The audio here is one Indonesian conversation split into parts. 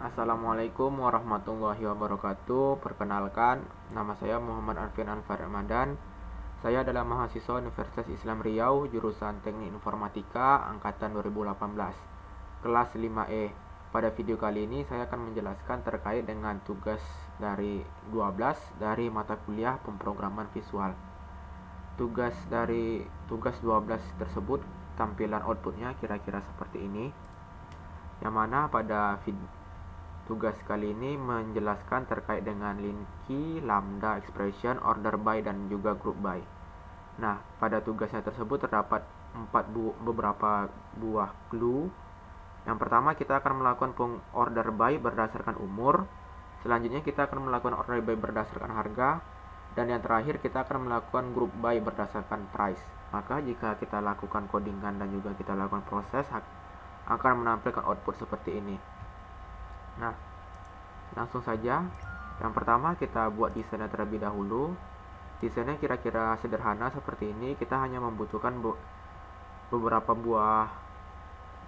Assalamualaikum warahmatullahi wabarakatuh. Perkenalkan, nama saya Muhammad Arfian Anfar Ramadan. Saya adalah mahasiswa Universitas Islam Riau, jurusan Teknik Informatika, angkatan 2018, kelas 5E. Pada video kali ini saya akan menjelaskan terkait dengan tugas dari 12 dari mata kuliah pemrograman visual. Tugas 12 tersebut, tampilan outputnya kira-kira seperti ini. Yang mana pada tugas kali ini menjelaskan terkait dengan linky, lambda, expression, order by, dan juga group by. Nah, pada tugasnya tersebut terdapat beberapa buah clue. Yang pertama, kita akan melakukan order by berdasarkan umur. Selanjutnya, kita akan melakukan order by berdasarkan harga. Dan yang terakhir, kita akan melakukan group by berdasarkan price. Maka jika kita lakukan codingan dan juga kita lakukan proses, akan menampilkan output seperti ini. Nah, langsung saja. Yang pertama, kita buat desainnya terlebih dahulu. Desainnya kira-kira sederhana seperti ini. Kita hanya membutuhkan beberapa buah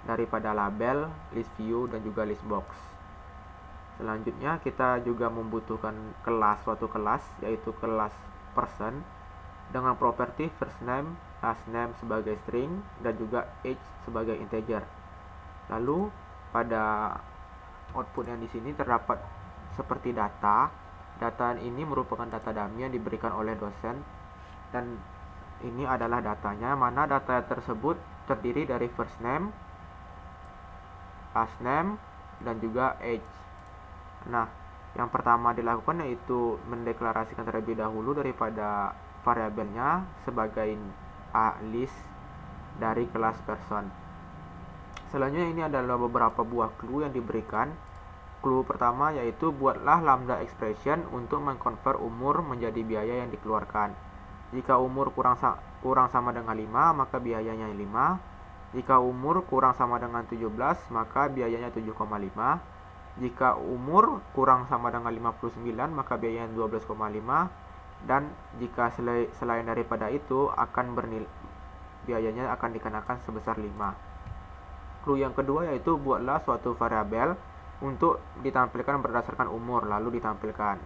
daripada label, list view, dan juga list box. Selanjutnya, kita juga membutuhkan suatu kelas, yaitu kelas person, dengan properti first name, last name sebagai string, dan juga age sebagai integer. Lalu, pada output yang di sini terdapat seperti data. Data ini merupakan data dummy yang diberikan oleh dosen, dan ini adalah datanya, mana data tersebut terdiri dari first name, last name, dan juga age. Nah, yang pertama dilakukan yaitu mendeklarasikan terlebih dahulu daripada variabelnya sebagai list dari kelas person. Selanjutnya ini adalah beberapa buah clue yang diberikan. Clue pertama yaitu buatlah lambda expression untuk mengkonvert umur menjadi biaya yang dikeluarkan. Jika umur kurang sama dengan 5, maka biayanya 5. Jika umur kurang sama dengan 17, maka biayanya 7,5. Jika umur kurang sama dengan 59, maka biayanya 12,5. Dan jika selain daripada itu biayanya akan dikenakan sebesar 5. Clue yang kedua yaitu buatlah suatu variabel untuk ditampilkan berdasarkan umur, lalu ditampilkan.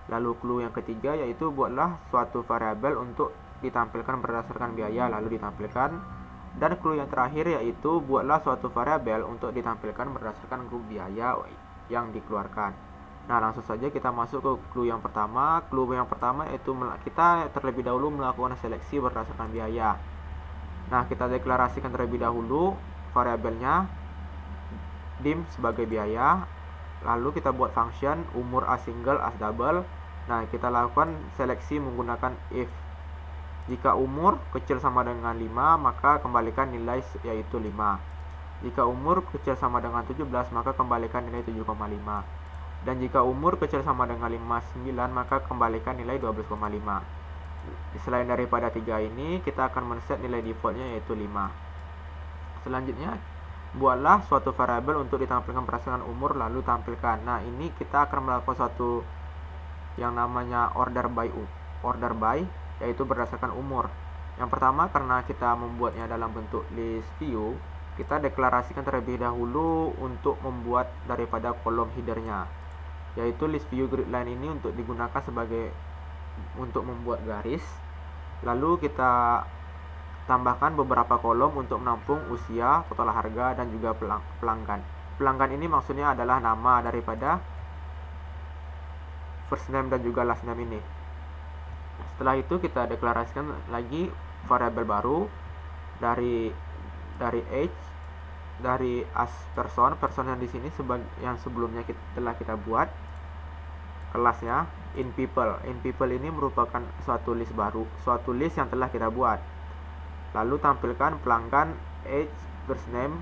Lalu clue yang ketiga yaitu buatlah suatu variabel untuk ditampilkan berdasarkan biaya, lalu ditampilkan. Dan clue yang terakhir yaitu buatlah suatu variabel untuk ditampilkan berdasarkan grup biaya yang dikeluarkan. Nah, langsung saja kita masuk ke clue yang pertama. Clue yang pertama yaitu kita terlebih dahulu melakukan seleksi berdasarkan biaya. Nah, kita deklarasikan terlebih dahulu variabelnya dim sebagai biaya, lalu kita buat function umur as single as double. Nah, kita lakukan seleksi menggunakan if. Jika umur kecil sama dengan 5, maka kembalikan nilai yaitu 5. Jika umur kecil sama dengan 17, maka kembalikan nilai 7,5. Dan jika umur kecil sama dengan 59, maka kembalikan nilai 12,5. Selain daripada 3 ini, kita akan men-set nilai defaultnya yaitu 5. Selanjutnya, buatlah suatu variabel untuk ditampilkan berdasarkan umur, lalu tampilkan. Nah, ini kita akan melakukan suatu yang namanya order by, yaitu berdasarkan umur. Yang pertama, karena kita membuatnya dalam bentuk list view, kita deklarasikan terlebih dahulu untuk membuat daripada kolom headernya, yaitu list view grid line ini untuk digunakan untuk membuat garis. Lalu kita tambahkan beberapa kolom untuk menampung usia, total harga, dan juga pelanggan. Pelanggan ini maksudnya adalah nama daripada first name dan juga last name ini. Setelah itu kita deklarasikan lagi variabel baru dari age, dari as person yang di sini yang sebelumnya telah kita buat kelasnya in people. In people ini merupakan suatu list baru, suatu list yang telah kita buat. Lalu tampilkan pelanggan, age, first name,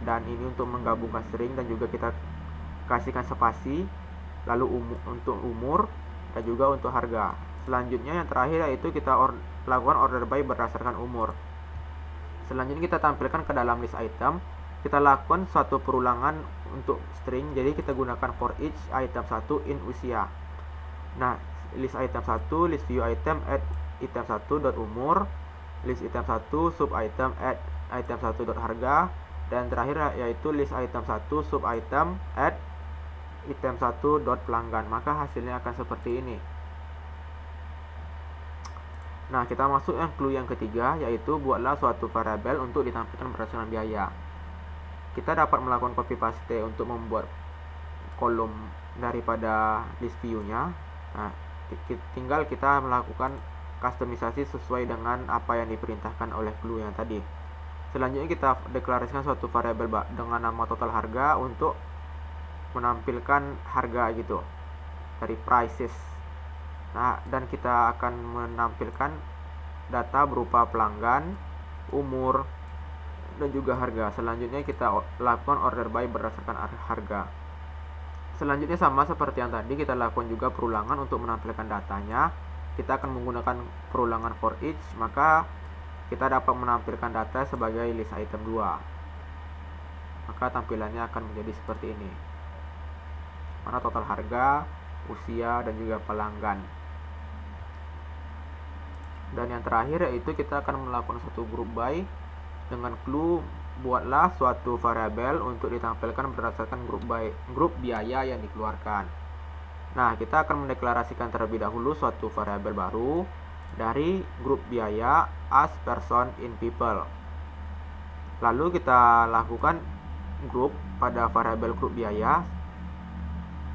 dan ini untuk menggabungkan string, dan juga kita kasihkan spasi. Lalu untuk umur dan juga untuk harga. Selanjutnya yang terakhir yaitu kita lakukan order by berdasarkan umur. Selanjutnya kita tampilkan ke dalam list item. Kita lakukan suatu perulangan untuk string, jadi kita gunakan for each item 1 in usia. Nah, list item 1, list view item add item 1 dot umur, list item 1 sub item add item 1 dot harga, dan terakhir yaitu list item 1 sub item add item 1 dot pelanggan, maka hasilnya akan seperti ini. Nah, kita masuk yang clue yang ketiga, yaitu buatlah suatu variabel untuk ditampilkan berdasarkan biaya. Kita dapat melakukan copy paste untuk membuat kolom daripada list view-nya. Nah, tinggal kita melakukan customisasi sesuai dengan apa yang diperintahkan oleh clue yang tadi. Selanjutnya kita deklarasikan suatu variabel dengan nama total harga untuk menampilkan harga gitu dari prices. Nah, dan kita akan menampilkan data berupa pelanggan, umur, dan juga harga. Selanjutnya kita lakukan order by berdasarkan harga. Selanjutnya sama seperti yang tadi, kita lakukan juga perulangan untuk menampilkan datanya. Kita akan menggunakan perulangan for each, maka kita dapat menampilkan data sebagai list item 2. Maka tampilannya akan menjadi seperti ini. Mana total harga, usia, dan juga pelanggan. Dan yang terakhir yaitu kita akan melakukan suatu group by dengan clue buatlah suatu variabel untuk ditampilkan berdasarkan grup biaya yang dikeluarkan. Nah, kita akan mendeklarasikan terlebih dahulu suatu variabel baru dari grup biaya as person in people. Lalu kita lakukan grup pada variabel grup biaya.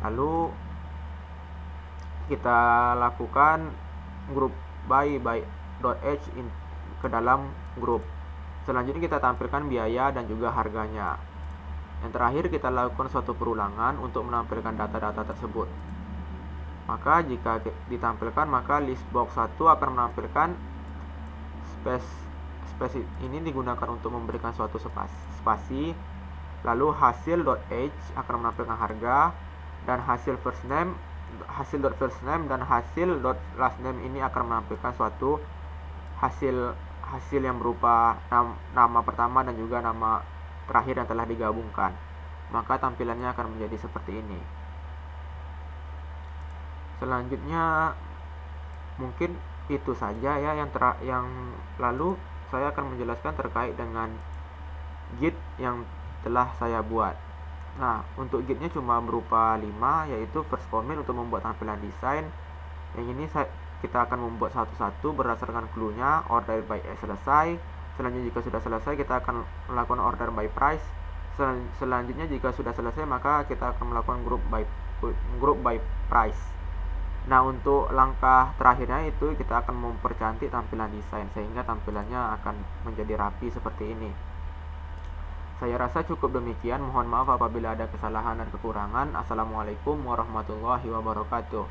Lalu kita lakukan grup by .h ke dalam grup. Selanjutnya kita tampilkan biaya dan juga harganya. Yang terakhir kita lakukan suatu perulangan untuk menampilkan data-data tersebut. Maka jika ditampilkan, maka list box 1 akan menampilkan space ini digunakan untuk memberikan suatu spasi. Lalu hasil.h akan menampilkan harga, dan hasil.first name dan hasil.last name ini akan menampilkan suatu hasil yang berupa nama pertama dan juga nama terakhir yang telah digabungkan. Maka tampilannya akan menjadi seperti ini. Selanjutnya mungkin itu saja ya yang lalu saya akan menjelaskan terkait dengan git yang telah saya buat. Nah, untuk gitnya cuma berupa 5, yaitu first commit untuk membuat tampilan desain. Yang ini kita akan membuat satu-satu berdasarkan clue-nya. Order by selesai. Selanjutnya jika sudah selesai, kita akan melakukan order by price. Selanjutnya jika sudah selesai, maka kita akan melakukan group by price. Nah, untuk langkah terakhirnya itu kita akan mempercantik tampilan desain sehingga tampilannya akan menjadi rapi seperti ini. Saya rasa cukup demikian. Mohon maaf apabila ada kesalahan dan kekurangan. Assalamualaikum warahmatullahi wabarakatuh.